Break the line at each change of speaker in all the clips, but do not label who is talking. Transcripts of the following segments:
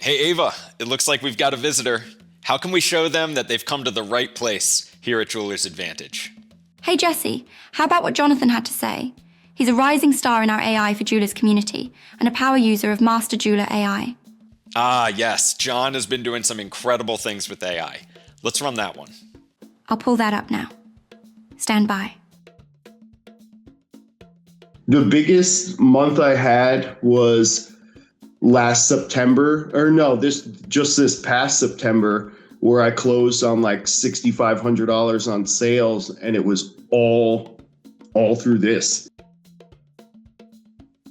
Hey, Ava, it looks like we've got a visitor. How can we show them that they've come to the right place here at Jeweler's Advantage?
Hey, Jesse, how about what Jonathan had to say? He's a rising star in our AI for Jewelers community and a power user of MasterJeweler AI.
Ah, yes, John has been doing some incredible things with AI. Let's run that one.
I'll pull that up now. Stand by.
The biggest month I had was last September, or no, this past September, where I closed on like $6,500 on sales, and it was all through this.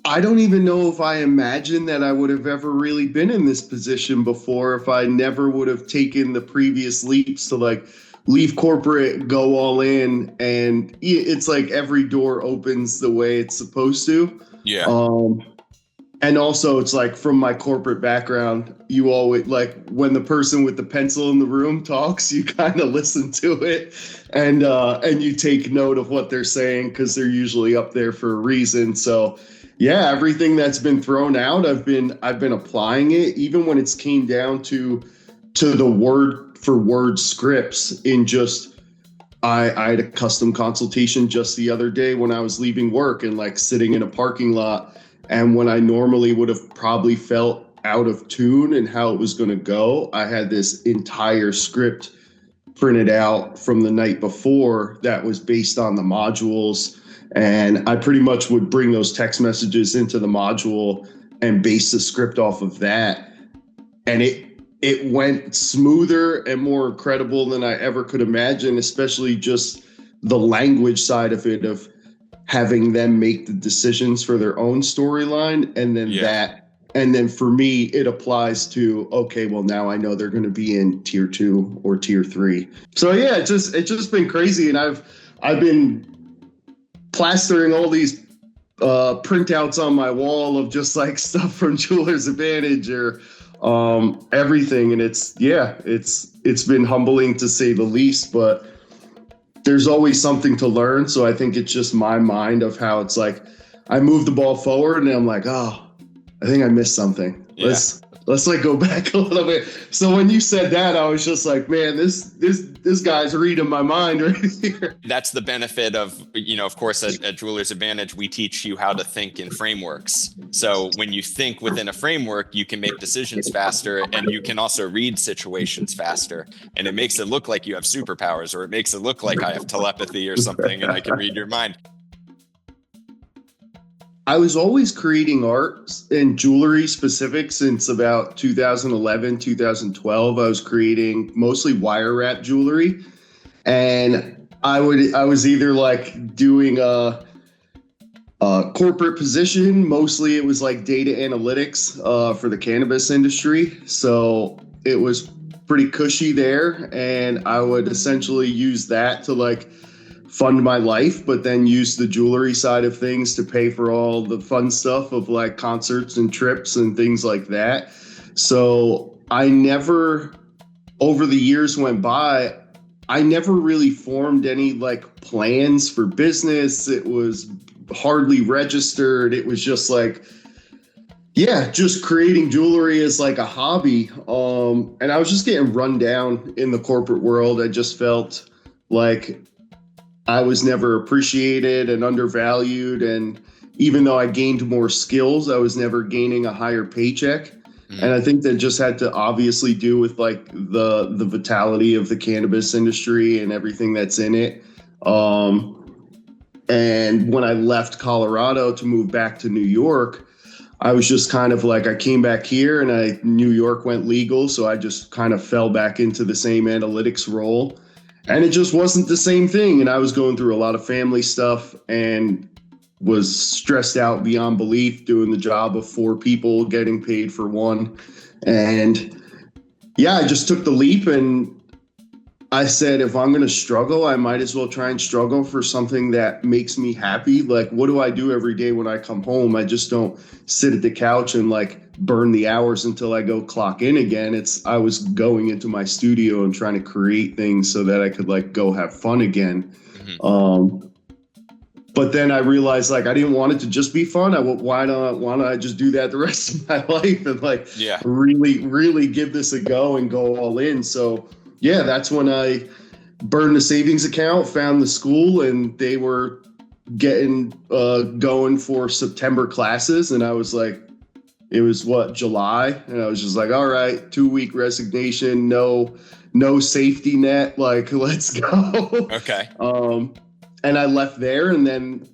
I don't even know if I imagined that I would have ever really been in this position before, if I never would have taken the previous leaps to like leave corporate, go all in, and it's like every door opens the way it's supposed to.
Yeah.
And also it's like from my corporate background, you always like when the person with the pencil in the room talks, you kind of listen to it and you take note of what they're saying because they're usually up there for a reason. So yeah, everything that's been thrown out, I've been applying it, even when it's came down to the word for word scripts in just I had a custom consultation just the other day when I was leaving work and like sitting in a parking lot. And when I normally would have probably felt out of tune and how it was going to go, I had this entire script printed out from the night before that was based on the modules. And I pretty much would bring those text messages into the module and base the script off of that. And it went smoother and more credible than I ever could imagine, especially just the language side of it, of having them make the decisions for their own storyline. And then and then for me, it applies to, okay, well, now I know they're going to be in tier 2 or tier 3. So yeah, it's just been crazy. And I've been plastering all these printouts on my wall of just like stuff from Jeweler's Advantage or everything. And it's been humbling to say the least, but there's always something to learn. So I think it's just my mind of how it's like, I move the ball forward and I'm like, oh, I think I missed something. Yeah. Let's like go back a little bit. So when you said that, I was just like, man, this guy's reading my mind right here.
That's the benefit of, of course, at Jeweler's Advantage, we teach you how to think in frameworks. So when you think within a framework, you can make decisions faster and you can also read situations faster. And it makes it look like you have superpowers, or it makes it look like I have telepathy or something and I can read your mind.
I was always creating art and jewelry specific since about 2011, 2012. I was creating mostly wire wrap jewelry. And I was either like doing a corporate position. Mostly it was like data analytics for the cannabis industry. So it was pretty cushy there. And I would essentially use that to like fund my life, but then use the jewelry side of things to pay for all the fun stuff of like concerts and trips and things like that. So I never, over the years went by, I never really formed any like plans for business. It was hardly registered. It was just like, yeah, just creating jewelry as like a hobby. And I was just getting run down in the corporate world. I just felt like I was never appreciated and undervalued. And even though I gained more skills, I was never gaining a higher paycheck. And I think that just had to obviously do with like the vitality of the cannabis industry and everything that's in it. And when I left Colorado to move back to New York, I was just kind of like, I came back here and New York went legal. So I just kind of fell back into the same analytics role. And it just wasn't the same thing. And I was going through a lot of family stuff and was stressed out beyond belief doing the job of 4 people, getting paid for 1. And yeah, I just took the leap and I said, if I'm going to struggle, I might as well try and struggle for something that makes me happy. Like, what do I do every day when I come home? I just don't sit at the couch and like burn the hours until I go clock in again. I was going into my studio and trying to create things so that I could like go have fun again. Mm-hmm. But then I realized like I didn't want it to just be fun. Why don't I just do that the rest of my life and like really give this a go and go all in. So yeah, that's when I burned the savings account, found the school, and they were getting going for September classes. And I was like, it was July, and I was just like, all right, 2-week resignation, no safety net, like let's go.
Okay.
And I left there, and then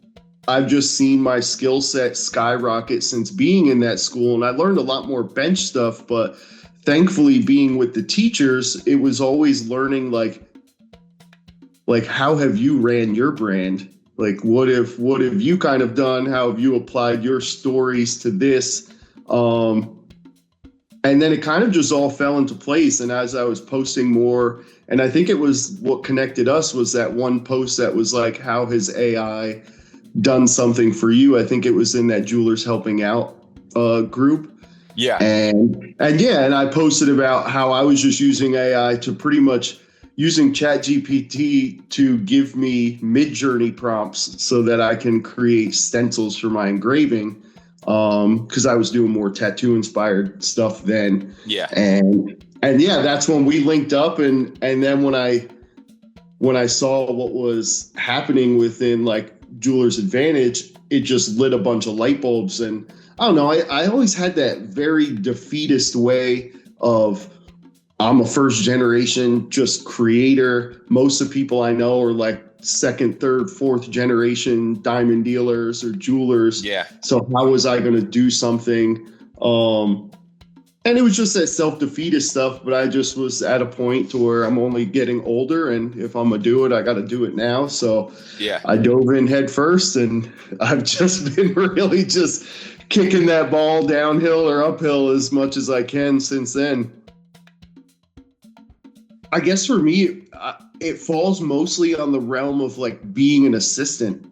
I've just seen my skill set skyrocket since being in that school. And I learned a lot more bench stuff, but thankfully being with the teachers, it was always learning like how have you ran your brand? Like what have you kind of done? How have you applied your stories to this? And then it kind of just all fell into place. And as I was posting more, and I think it was what connected us was that one post that was like, how has AI done something for you? I think it was in that Jewelers Helping Out group.
Yeah.
And I posted about how I was just using AI to pretty much using ChatGPT to give me mid-journey prompts so that I can create stencils for my engraving. Because I was doing more tattoo inspired stuff then.
Yeah.
And yeah, that's when we linked up, and then when I saw what was happening within like Jeweler's Advantage, it just lit a bunch of light bulbs. And I don't know, I always had that very defeatist way of I'm a first generation just creator. Most of the people I know are like second, third, fourth generation diamond dealers or jewelers.
Yeah. So
how was I going to do something? And it was just that self-defeatist stuff, but I just was at a point to where I'm only getting older, and if I'm going to do it, I got to do it now. So
yeah,
I dove in head first, and I've just been really just kicking that ball downhill or uphill as much as I can since then. I guess for me, it falls mostly on the realm of like being an assistant.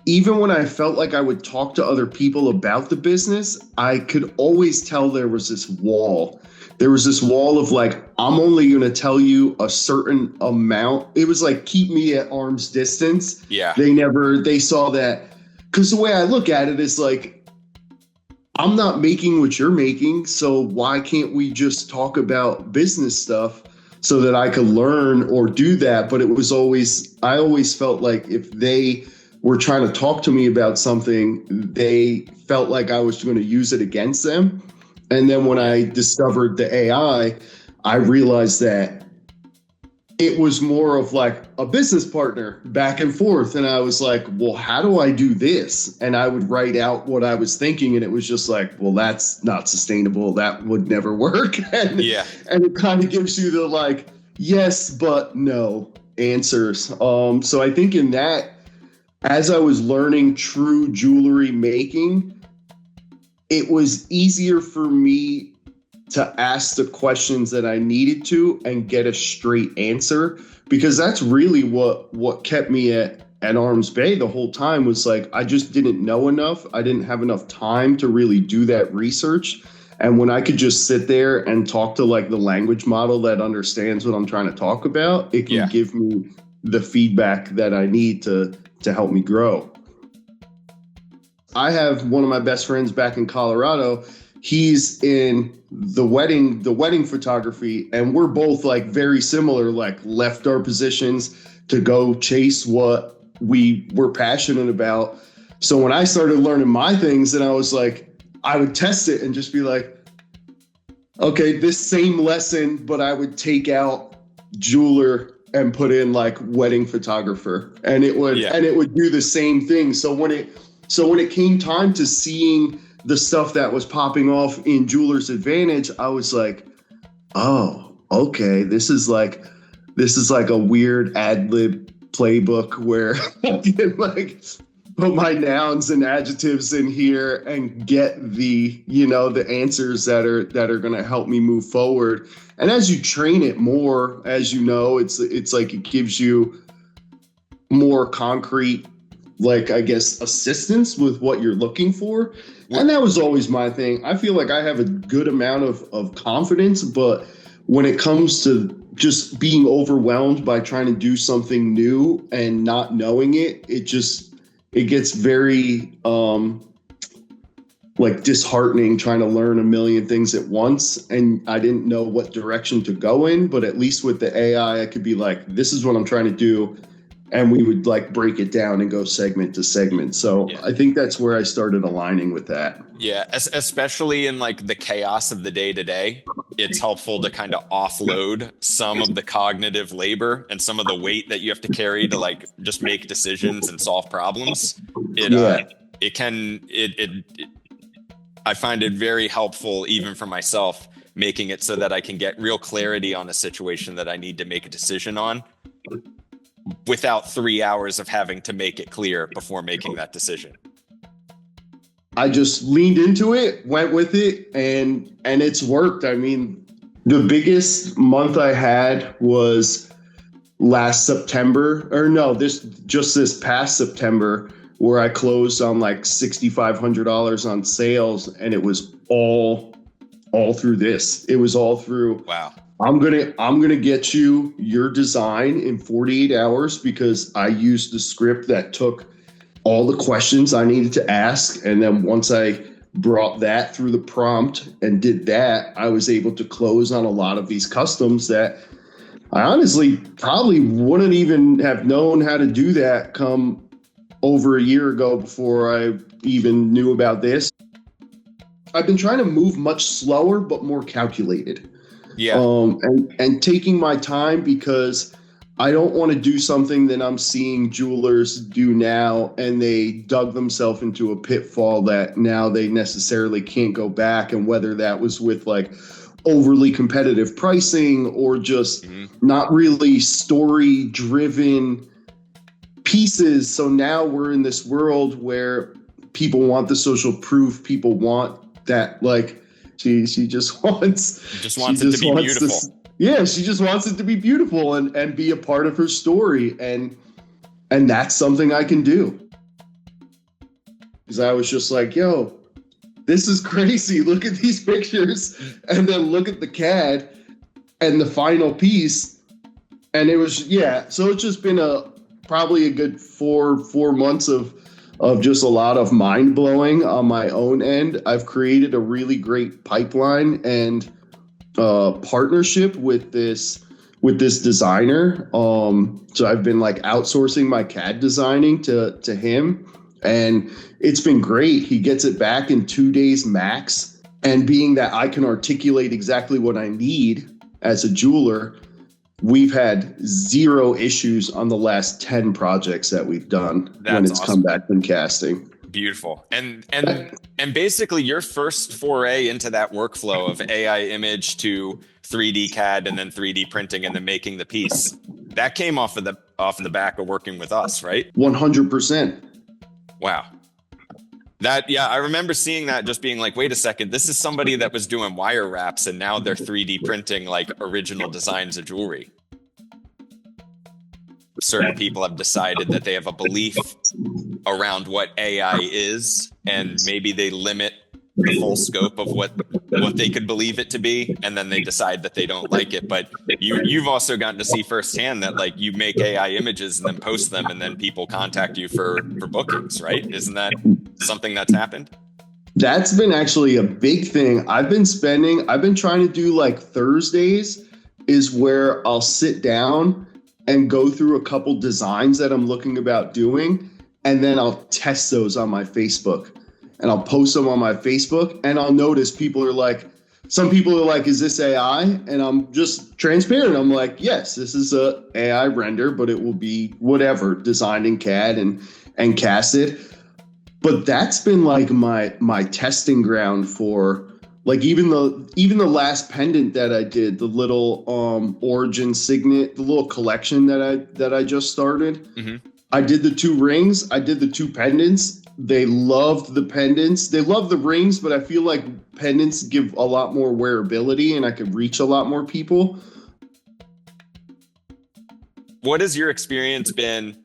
Even when I felt like I would talk to other people about the business, I could always tell there was this wall. There was this wall of like, I'm only going to tell you a certain amount. It was like, keep me at arm's distance.
Yeah.
They saw that. Because the way I look at it is like, I'm not making what you're making. So why can't we just talk about business stuff so that I could learn or do that? But I always felt like if they were trying to talk to me about something, they felt like I was going to use it against them. And then when I discovered the AI, I realized that it was more of like a business partner back and forth. And I was like, well, how do I do this? And I would write out what I was thinking. And it was just like, well, that's not sustainable. That would never work. And it kind of gives you the like, yes, but no answers. So I think in that, as I was learning true jewelry making, it was easier for me to ask the questions that I needed to and get a straight answer, because that's really what kept me at Arms Bay the whole time. Was like, I just didn't know enough. I didn't have enough time to really do that research. And when I could just sit there and talk to like the language model that understands what I'm trying to talk about, it can give me the feedback that I need to help me grow. I have one of my best friends back in Colorado. He's in the wedding photography, and we're both like very similar, like left our positions to go chase what we were passionate about. So when I started learning my things, and I was like, I would test it and just be like, okay, this same lesson, but I would take out jeweler and put in like wedding photographer, and it would do the same thing. So when it came time to seeing the stuff that was popping off in Jeweler's Advantage, I was like, oh, okay, this is like a weird ad lib playbook where I can like put my nouns and adjectives in here and get the answers that are going to help me move forward. And as you train it more, as you know, it's like it gives you more concrete, like, I guess, assistance with what you're looking for. And that was always my thing. I feel like I have a good amount of confidence, but when it comes to just being overwhelmed by trying to do something new and not knowing it, it gets very like disheartening trying to learn a million things at once. And I didn't know what direction to go in, but at least with the AI, I could be like, this is what I'm trying to do. And we would like break it down and go segment to segment. So I think that's where I started aligning with that.
Yeah, especially in like the chaos of the day to day, it's helpful to kind of offload some of the cognitive labor and some of the weight that you have to carry to like just make decisions and solve problems. I find it very helpful, even for myself, making it so that I can get real clarity on a situation that I need to make a decision on without 3 hours of having to make it clear before making that decision.
I just leaned into it, went with it, and it's worked. I mean, the biggest month I had was last September, or no, this past September, where I closed on like $6,500 on sales, and it was all through this. It was all through.
Wow.
I'm gonna get you your design in 48 hours because I used the script that took all the questions I needed to ask, and then once I brought that through the prompt and did that, I was able to close on a lot of these customs that I honestly probably wouldn't even have known how to do that come over a year ago before I even knew about this. I've been trying to move much slower, but more calculated.
Yeah.
And taking my time because I don't want to do something that I'm seeing jewelers do now, and they dug themselves into a pitfall that now they necessarily can't go back. And whether that was with like overly competitive pricing or just not really story driven pieces. So now we're in this world where people want the social proof. People want that, like, she just wants
it to be beautiful.
She just wants it to be beautiful and be a part of her story. And that's something I can do. Because I was just like, yo, this is crazy. Look at these pictures. And then look at the CAD and the final piece. And it was, so it's just been probably a good four months of just a lot of mind blowing on my own end. I've created a really great pipeline and partnership with this designer. So I've been like outsourcing my CAD designing to him, and it's been great. He gets it back in 2 days max. And being that I can articulate exactly what I need as a jeweler, we've had zero issues on the last 10 projects that we've done when it's come back from casting.
Beautiful. And basically your first foray into that workflow of AI image to 3D CAD and then 3D printing and then making the piece, that came off of the back of working with us, right?
100%.
Wow. I remember seeing that, just being like, wait a second, this is somebody that was doing wire wraps and now they're 3D printing like original designs of jewelry. Certain people have decided that they have a belief around what AI is, and maybe they limit the full scope of what they could believe it to be, and then they decide that they don't like it. But you've also gotten to see firsthand that like you make AI images and then post them, and then people contact you for bookings, right? Isn't that something that's happened?
That's been actually a big thing. I've been trying to do like Thursdays is where I'll sit down and go through a couple designs that I'm looking about doing, and then I'll test those on my Facebook. And I'll post them on my Facebook, and I'll notice some people are like, is this AI? And I'm just transparent. I'm like, yes, this is a AI render, but it will be whatever, designed in CAD and casted. But that's been like my testing ground for like even the last pendant that I did, the little origin signet, the little collection that I just started. Mm-hmm. I did the 2 rings, I did the 2 pendants. They loved the pendants. They love the rings, but I feel like pendants give a lot more wearability and I could reach a lot more people.
What has your experience been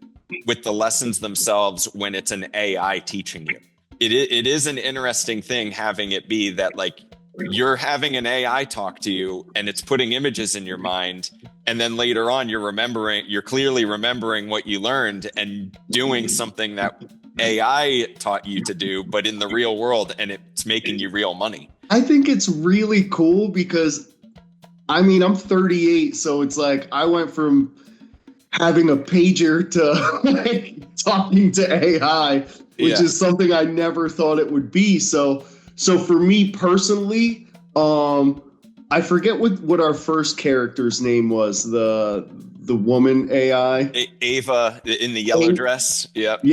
with the lessons themselves when it's an AI teaching you? It is an interesting thing having it be that like you're having an AI talk to you and it's putting images in your mind. And then later on, you're clearly remembering what you learned and doing something that AI taught you to do, but in the real world, and it's making you real money.
I think it's really cool because, I mean, I'm 38, so it's like I went from having a pager to like talking to AI, which is something I never thought it would be. So for me personally, I forget what our first character's name was, the woman AI.
Ava in the yellow dress. Yep.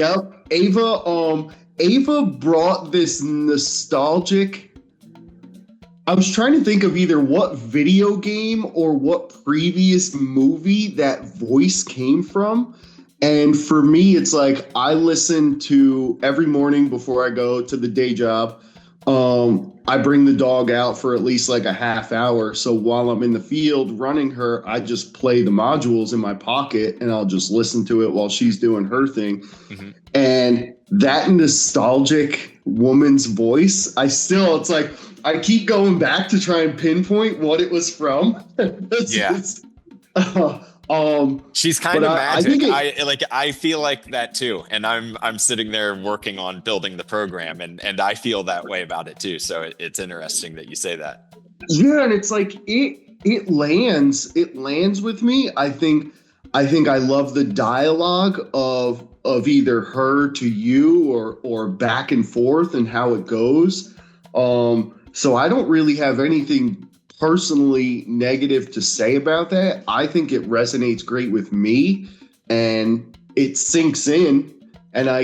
Ava brought this nostalgic. I was trying to think of either what video game or what previous movie that voice came from. And for me, it's like I listen to every morning before I go to the day job. I bring the dog out for at least like a half hour. So while I'm in the field running her, I just play the modules in my pocket and I'll just listen to it while she's doing her thing. Mm-hmm. And that nostalgic woman's voice, it's like I keep going back to try and pinpoint what it was from.
She's kind of magic. I feel like that too, and I'm sitting there working on building the program, and I feel that way about it too. So it's interesting that you say that.
Yeah, and it's like it lands with me. I think I love the dialogue of either her to you or back and forth and how it goes. So I don't really have anything personally negative to say about that. I think it resonates great with me and it sinks in, and I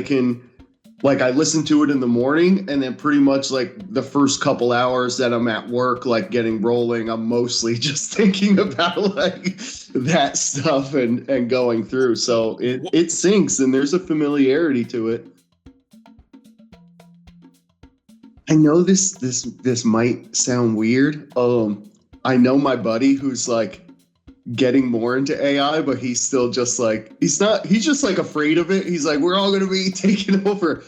listen to it in the morning, and then pretty much like the first couple hours that I'm at work, like getting rolling, I'm mostly just thinking about like that stuff and going through. So it sinks and there's a familiarity to it. I know this might sound weird. I know my buddy who's like getting more into AI, but he's still just like, he's just like afraid of it. He's like, we're all going to be taken over.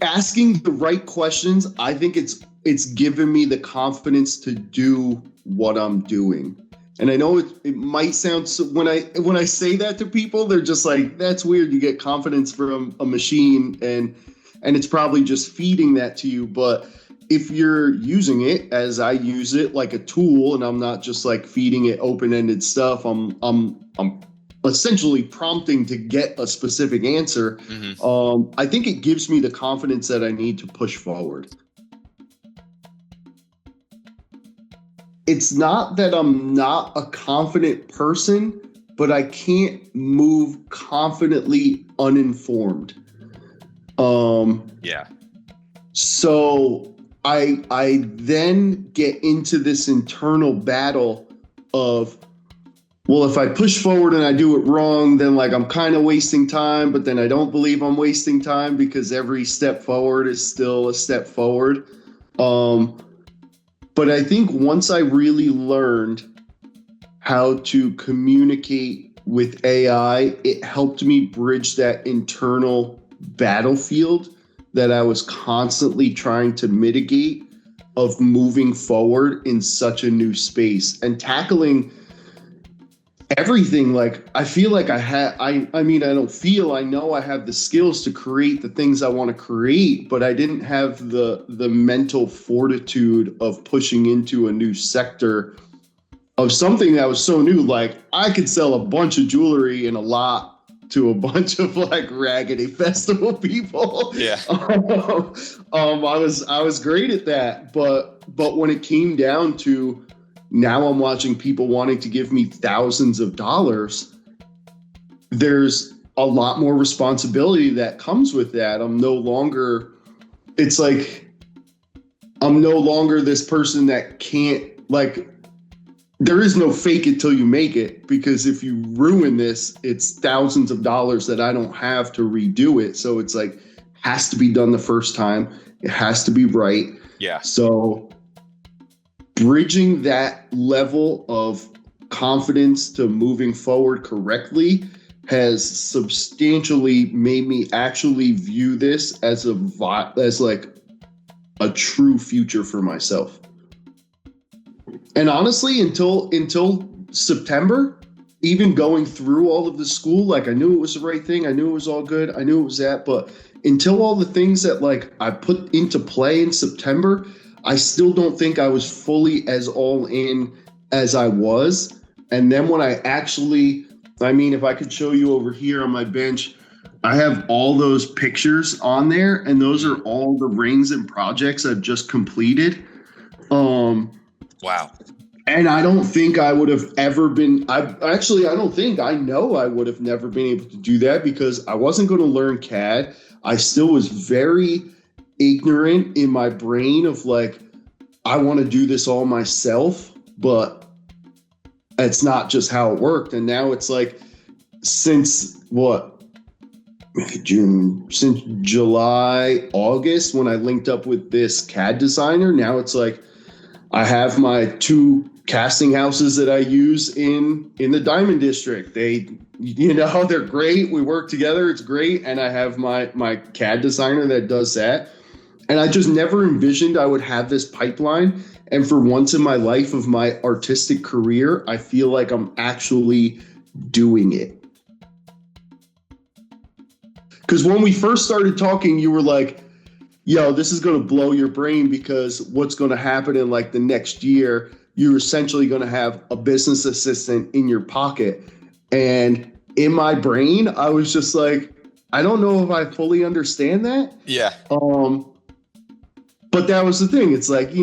Asking the right questions, I think it's given me the confidence to do what I'm doing. And I know it might sound, when I say that to people, they're just like, that's weird. You get confidence from a machine and it's probably just feeding that to you. But if you're using it as I use it, like a tool, and I'm not just like feeding it open-ended stuff, I'm essentially prompting to get a specific answer. Mm-hmm. I think it gives me the confidence that I need to push forward. It's not that I'm not a confident person, but I can't move confidently uninformed. So I then get into this internal battle of, well, if I push forward and I do it wrong, then like I'm kind of wasting time, but then I don't believe I'm wasting time because every step forward is still a step forward. But I think once I really learned how to communicate with AI, it helped me bridge that internal battlefield that I was constantly trying to mitigate of moving forward in such a new space and tackling everything. Like, I feel like I know I have the skills to create the things I want to create, but I didn't have the mental fortitude of pushing into a new sector of something that was so new. Like, I could sell a bunch of jewelry in a lot to a bunch of like Raggedy Festival people. Yeah. I was great at that, but when it came down to now I'm watching people wanting to give me thousands of dollars, there's a lot more responsibility that comes with that. I'm no longer this person that can't, like, there is no fake it till you make it, because if you ruin this, it's thousands of dollars that I don't have to redo it. So it's like, has to be done the first time. It has to be right. Yeah. So bridging that level of confidence to moving forward correctly has substantially made me actually view this as like a true future for myself. And honestly, until September, even going through all of the school, like I knew it was the right thing. I knew it was all good. I knew it was that. But until all the things that like I put into play in September, I still don't think I was fully as all in as I was. And then when I actually, I mean, if I could show you over here on my bench, I have all those pictures on there, and those are all the rings and projects I've just completed.
Wow.
And I don't think I would have ever been, I know I would have never been able to do that because I wasn't going to learn CAD. I still was very ignorant in my brain of like, I want to do this all myself, but it's not just how it worked. And now it's like, since July, August, when I linked up with this CAD designer, now it's like I have my 2 casting houses that I use in the Diamond District. They're great. We work together. It's great. And I have my CAD designer that does that. And I just never envisioned I would have this pipeline. And for once in my life of my artistic career, I feel like I'm actually doing it. Because when we first started talking, you were like, yo, this is going to blow your brain because what's going to happen in like the next year, you're essentially going to have a business assistant in your pocket. And in my brain, I was just like, I don't know if I fully understand that.
Yeah.
But that was the thing. It's like,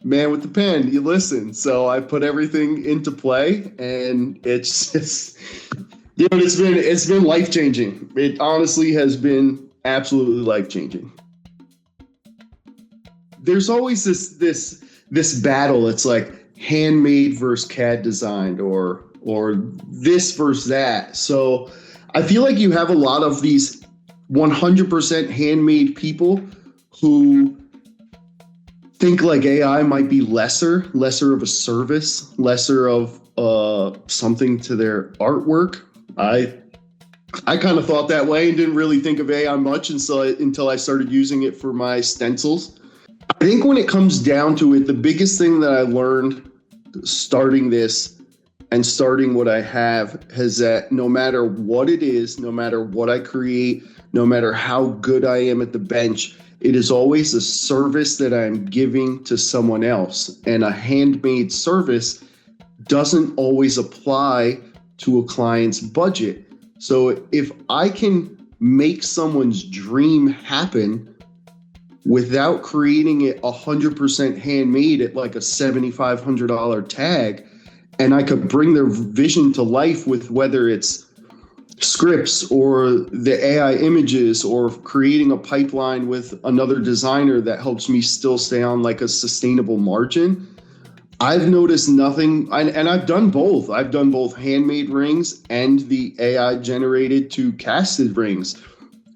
man with the pen, you listen. So I put everything into play, and it's just, it's been life-changing. It honestly has been absolutely life-changing. There's always this battle. It's like handmade versus CAD designed or this versus that. So I feel like you have a lot of these 100% handmade people who think like AI might be lesser of a service, lesser of something to their artwork. I kind of thought that way and didn't really think of AI much until I started using it for my stencils. I think when it comes down to it, the biggest thing that I learned starting this and starting what I have is that no matter what it is, no matter what I create, no matter how good I am at the bench, it is always a service that I'm giving to someone else. And a handmade service doesn't always apply to a client's budget. So if I can make someone's dream happen without creating it 100% handmade at like a $7,500 tag, and I could bring their vision to life with whether it's scripts or the AI images or creating a pipeline with another designer that helps me still stay on like a sustainable margin, I've noticed nothing. And I've done both. I've done both handmade rings and the AI generated to casted rings.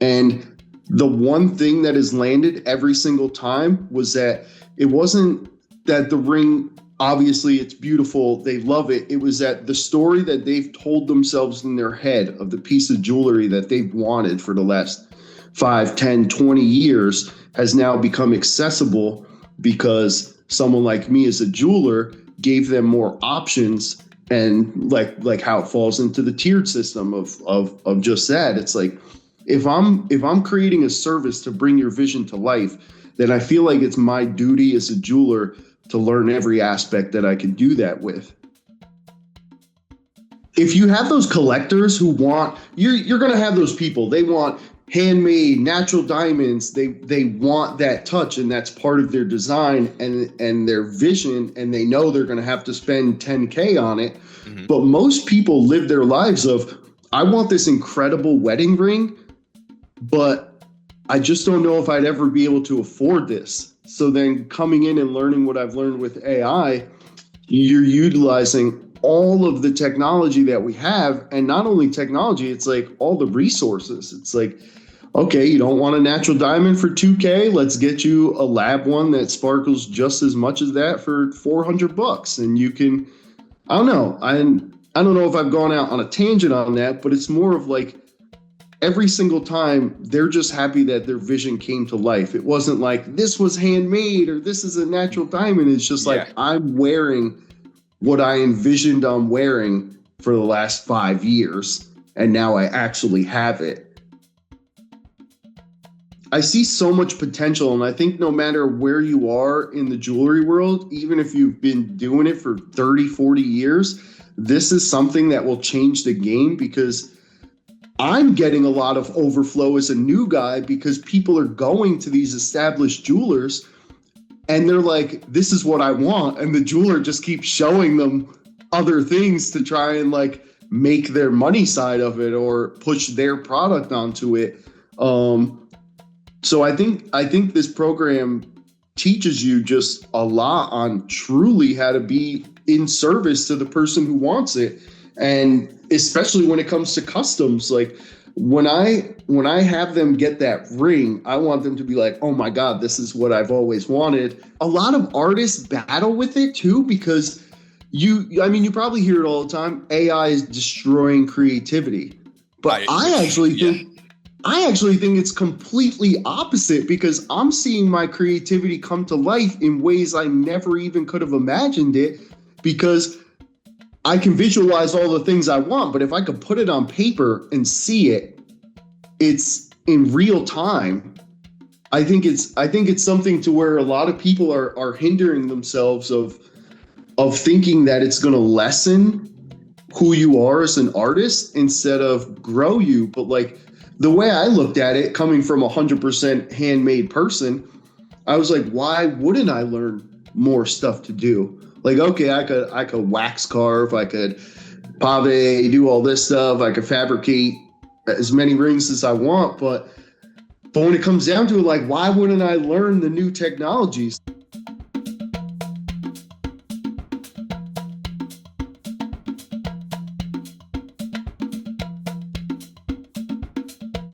And the one thing that has landed every single time was that it wasn't that the ring, obviously it's beautiful, they love it. It was that the story that they've told themselves in their head of the piece of jewelry that they've wanted for the last 5, 10, 20 years has now become accessible because someone like me as a jeweler gave them more options, and like how it falls into the tiered system of just that. It's like, if I'm creating a service to bring your vision to life, then I feel like it's my duty as a jeweler to learn every aspect that I can do that with. If you have those collectors who want, you're going to have those people. They want handmade natural diamonds. They want that touch, and that's part of their design and their vision, and they know they're going to have to spend $10K on it. Mm-hmm. But most people live their lives of, I want this incredible wedding ring, but I just don't know if I'd ever be able to afford this. So then coming in and learning what I've learned with AI, you're utilizing all of the technology that we have. And not only technology, it's like all the resources. It's like, okay, you don't want a natural diamond for $2K. Let's get you a lab one that sparkles just as much as that for $400. And you can, I don't know. I don't know if I've gone out on a tangent on that, but it's more of like, every single time they're just happy that their vision came to life. It wasn't like this was handmade or this is a natural diamond. It's just like I'm wearing what I envisioned I'm wearing for the last 5 years, and now I actually have it. I see so much potential, and I think no matter where you are in the jewelry world, even if you've been doing it for 30, 40 years, this is something that will change the game, because I'm getting a lot of overflow as a new guy because people are going to these established jewelers and they're like, this is what I want. And the jeweler just keeps showing them other things to try and like make their money side of it or push their product onto it. So I think this program teaches you just a lot on truly how to be in service to the person who wants it. And especially when it comes to customs, like when I have them get that ring, I want them to be like, oh my God, this is what I've always wanted. A lot of artists battle with it too, because you probably hear it all the time. AI is destroying creativity, but I actually think it's completely opposite, because I'm seeing my creativity come to life in ways I never even could have imagined it, because I can visualize all the things I want, but if I could put it on paper and see it, it's in real time. I think it's something to where a lot of people are hindering themselves of thinking that it's going to lessen who you are as an artist instead of grow you. But like the way I looked at it, coming from 100% handmade person, I was like, why wouldn't I learn more stuff to do? Like, okay, I could wax carve, I could pave, do all this stuff, I could fabricate as many rings as I want, but when it comes down to it, like, why wouldn't I learn the new technologies?